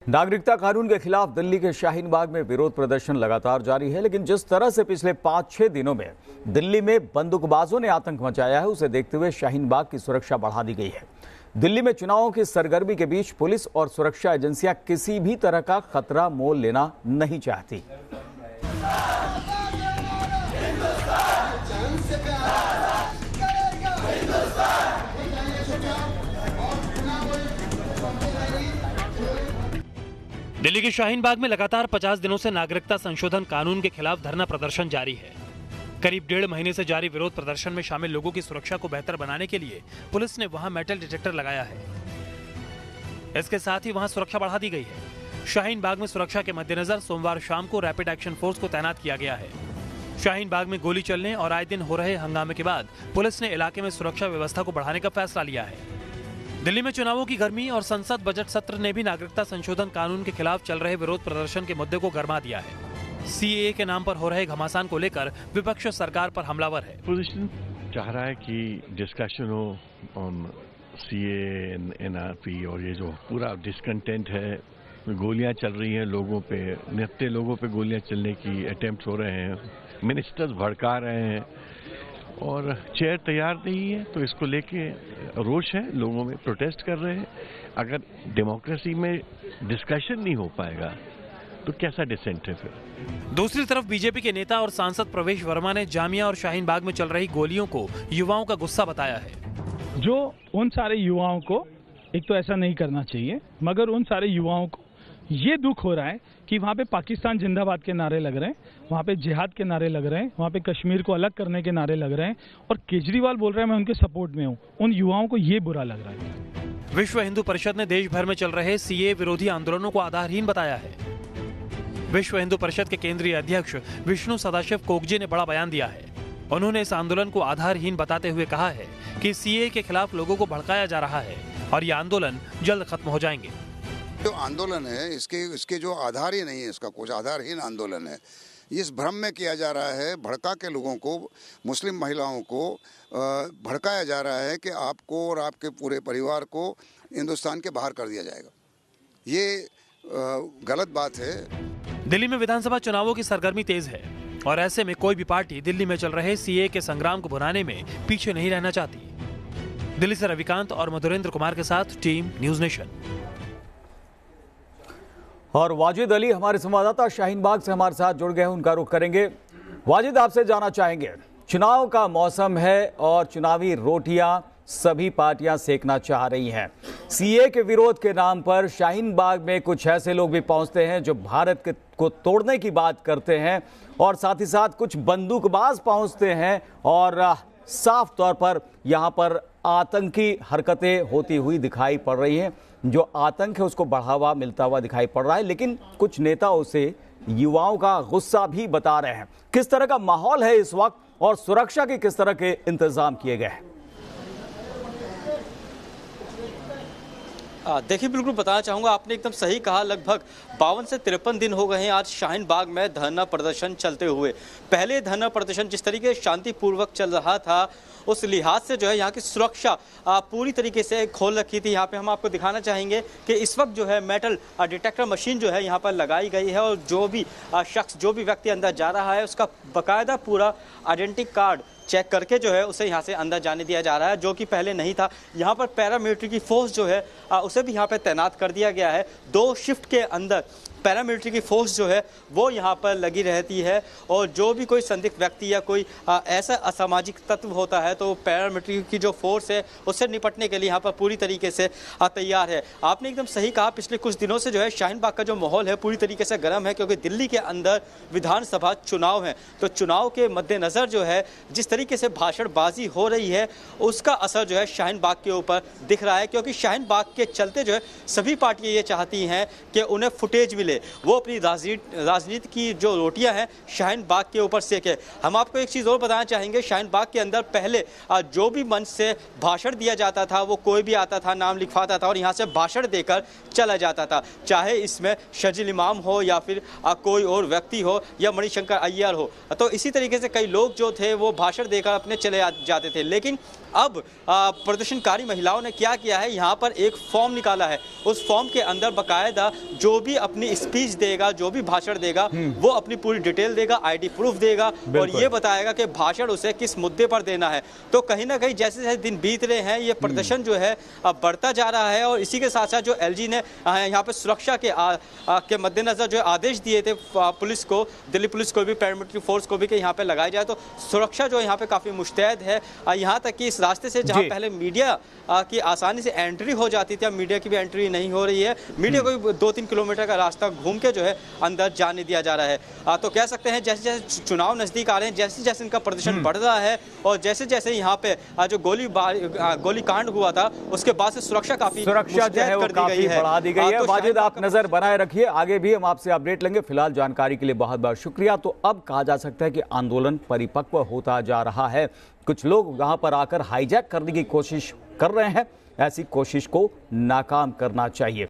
नागरिकता कानून के खिलाफ दिल्ली के शाहीन बाग में विरोध प्रदर्शन लगातार जारी है, लेकिन जिस तरह से पिछले 5-6 दिनों में दिल्ली में बंदूकबाजों ने आतंक मचाया है, उसे देखते हुए शाहीन बाग की सुरक्षा बढ़ा दी गई है। दिल्ली में चुनावों की सरगर्मी के बीच पुलिस और सुरक्षा एजेंसियां किसी भी तरह का खतरा मोल लेना नहीं चाहती। दिल्ली के शाहीन बाग में लगातार 50 दिनों से नागरिकता संशोधन कानून के खिलाफ धरना प्रदर्शन जारी है। करीब 1.5 महीने से जारी विरोध प्रदर्शन में शामिल लोगों की सुरक्षा को बेहतर बनाने के लिए पुलिस ने वहां मेटल डिटेक्टर लगाया है। इसके साथ ही वहां सुरक्षा बढ़ा दी गई है। शाहीन बाग में सुरक्षा के मद्देनजर सोमवार शाम को रैपिड एक्शन फोर्स को तैनात किया गया है। शाहीन बाग में गोली चलने और आए दिन हो रहे हंगामे के बाद पुलिस ने इलाके में सुरक्षा व्यवस्था को बढ़ाने का फैसला लिया है। दिल्ली में चुनावों की गर्मी और संसद बजट सत्र ने भी नागरिकता संशोधन कानून के खिलाफ चल रहे विरोध प्रदर्शन के मुद्दे को गरमा दिया है। सीएए के नाम पर हो रहे घमासान को लेकर विपक्ष सरकार पर हमलावर है। पोजीशन चाह रहा है कि डिस्कशन हो ऑन सीएए, एनआरपी और ये जो पूरा डिसकंटेंट है, गोलियां चल रही हैं लोगों पे, नित्य लोगों पे गोलियां चलने की अटेम्प्ट हो रहे हैं, मिनिस्टर्स भड़का रहे हैं और चेयर तैयार नहीं है, तो इसको लेके रोष है, लोगों में प्रोटेस्ट कर रहे हैं। अगर डेमोक्रेसी में डिस्कशन नहीं हो पाएगा तो कैसा डिसेंट है फिर। दूसरी तरफ बीजेपी के नेता और सांसद प्रवेश वर्मा ने जामिया और शाहीन बाग में चल रही गोलियों को युवाओं का गुस्सा बताया है। जो उन सारे युवाओं को, एक तो ऐसा नहीं करना चाहिए, मगर उन सारे युवाओं को ये दुख हो रहा है कि वहाँ पे पाकिस्तान जिंदाबाद के नारे लग रहे हैं, वहाँ पे जिहाद के नारे लग रहे हैं, वहाँ पे कश्मीर को अलग करने के नारे लग रहे हैं और केजरीवाल बोल रहे हैं मैं उनके सपोर्ट में हूँ। उन युवाओं को ये बुरा लग रहा है। विश्व हिंदू परिषद ने देश भर में चल रहे सीएए विरोधी आंदोलनों को आधारहीन बताया है। विश्व हिंदू परिषद के केंद्रीय अध्यक्ष विष्णु सदाशिव कोकजे ने बड़ा बयान दिया है। उन्होंने इस आंदोलन को आधारहीन बताते हुए कहा है कि सीएए के खिलाफ लोगों को भड़काया जा रहा है और ये आंदोलन जल्द खत्म हो जाएंगे। जो आंदोलन है इसके जो आधार ही नहीं है, इसका कुछ आधारहीन आंदोलन है। इस भ्रम में किया जा रहा है, भड़का के लोगों को, मुस्लिम महिलाओं को भड़काया जा रहा है कि आपको और आपके पूरे परिवार को हिंदुस्तान के बाहर कर दिया जाएगा। ये गलत बात है। दिल्ली में विधानसभा चुनावों की सरगर्मी तेज है और ऐसे में कोई भी पार्टी दिल्ली में चल रहे सीएए के संग्राम को भुनाने में पीछे नहीं रहना चाहती। दिल्ली से रविकांत और मधुरेंद्र कुमार के साथ टीम न्यूज नेशन। और वाजिद अली हमारे संवाददाता शाहीन बाग से हमारे साथ जुड़ गए हैं, उनका रुख करेंगे। वाजिद, आपसे जानना चाहेंगे, चुनाव का मौसम है और चुनावी रोटियां सभी पार्टियां सेकना चाह रही हैं। सीए के विरोध के नाम पर शाहीन बाग में कुछ ऐसे लोग भी पहुंचते हैं जो भारत को तोड़ने की बात करते हैं और साथ ही साथ कुछ बंदूकबाज पहुंचते हैं और साफ तौर पर यहां पर आतंकी हरकतें होती हुई दिखाई पड़ रही हैं। जो आतंक है उसको बढ़ावा मिलता हुआ दिखाई पड़ रहा है, लेकिन कुछ नेताओं से युवाओं का गुस्सा भी बता रहे हैं। किस तरह का माहौल है इस वक्त और सुरक्षा के किस तरह के इंतजाम किए गए हैं? देखिए, बिल्कुल बताना चाहूँगा, आपने एकदम सही कहा। लगभग 52 से 53 दिन हो गए हैं आज शाहीन बाग में धरना प्रदर्शन चलते हुए। पहले धरना प्रदर्शन जिस तरीके से शांतिपूर्वक चल रहा था, उस लिहाज से जो है यहाँ की सुरक्षा पूरी तरीके से खोल रखी थी। यहाँ पे हम आपको दिखाना चाहेंगे कि इस वक्त जो है मेटल डिटेक्टर मशीन जो है यहाँ पर लगाई गई है और जो भी शख्स, जो भी व्यक्ति अंदर जा रहा है, उसका बाकायदा पूरा आइडेंटिटी कार्ड चेक करके जो है उसे यहाँ से अंदर जाने दिया जा रहा है, जो कि पहले नहीं था। यहाँ पर पैरामिलिट्री की फोर्स जो है उसे भी यहाँ पर तैनात कर दिया गया है। 2 शिफ्ट के अंदर पैरामिलिट्री की फोर्स जो है वो यहाँ पर लगी रहती है और जो भी कोई संदिग्ध व्यक्ति या कोई ऐसा असामाजिक तत्व होता है तो पैरामिलिट्री की जो फोर्स है उससे निपटने के लिए यहाँ पर पूरी तरीके से तैयार है। आपने एकदम सही कहा, पिछले कुछ दिनों से जो है शाहीन बाग का जो माहौल है पूरी तरीके से गर्म है, क्योंकि दिल्ली के अंदर विधानसभा चुनाव है। तो चुनाव के मद्देनजर जो है जिस तरीके से भाषणबाजी हो रही है उसका असर जो है शाहीन बाग के ऊपर दिख रहा है, क्योंकि शाहीन बाग के चलते जो है सभी पार्टियां ये चाहती हैं कि उन्हें फुटेज मिले, मिले वो अपनी राजनीति की जो रोटियां हैं शाहीन बाग के ऊपर सेके। हम आपको एक चीज़ और बताना चाहेंगे, शाहीन बाग के अंदर पहले जो भी मंच से भाषण दिया जाता था वो कोई भी आता था, नाम लिखवाता था और यहाँ से भाषण देकर चला जाता था, चाहे इसमें शजील इमाम हो या फिर कोई और व्यक्ति हो या मणिशंकर अय्यर हो। तो इसी तरीके से कई लोग जो थे वो भाषण देकर अपने चले जाते थे। लेकिन अब प्रदर्शनकारी महिलाओं ने क्या किया है, यहाँ पर एक फॉर्म निकाला है। उस फॉर्म के अंदर बकायदा जो भी अपनी स्पीच देगा, जो भी भाषण देगा वो अपनी पूरी डिटेल देगा, आईडी प्रूफ देगा और ये बताएगा कि भाषण उसे किस मुद्दे पर देना है। तो कहीं ना कहीं जैसे जैसे दिन बीत रहे हैं ये प्रदर्शन जो है बढ़ता जा रहा है और इसी के साथ साथ जो एलजी ने यहाँ पे सुरक्षा के मद्देनजर जो आदेश दिए थे पुलिस को, दिल्ली पुलिस को भी, पैरामिलिट्री फोर्स को भी कि यहाँ पे लगाई जाए, तो सुरक्षा जो यहाँ पे काफी मुस्तैद है। यहाँ तक कि इस रास्ते से जहाँ पहले मीडिया की आसानी से एंट्री हो जाती थी, अब मीडिया की भी एंट्री नहीं हो रही है। मीडिया को भी 2-3 किलोमीटर का रास्ता घूम के जो है अंदर जाने दिया जा रहा है। तो कह सकते हैं जैसे जैसे चुनाव नजदीक आ रहे हैं, जैसे जैसे इनका प्रदर्शन बढ़ रहा है और जैसे जैसे यहाँ पे जो गोली कांड हुआ था उसके बाद से सुरक्षा जो है वो काफी बढ़ा दी गई है। वाजिद, आप नजर बनाए रखिए, आगे भी हम आपसे अपडेट लेंगे। फिलहाल जानकारी के लिए बहुत बहुत शुक्रिया। तो अब कहा जा सकता है कि आंदोलन परिपक्व होता जा रहा है। कुछ लोग यहाँ पर आकर हाईजैक करने की कोशिश कर रहे हैं, ऐसी कोशिश को नाकाम करना चाहिए।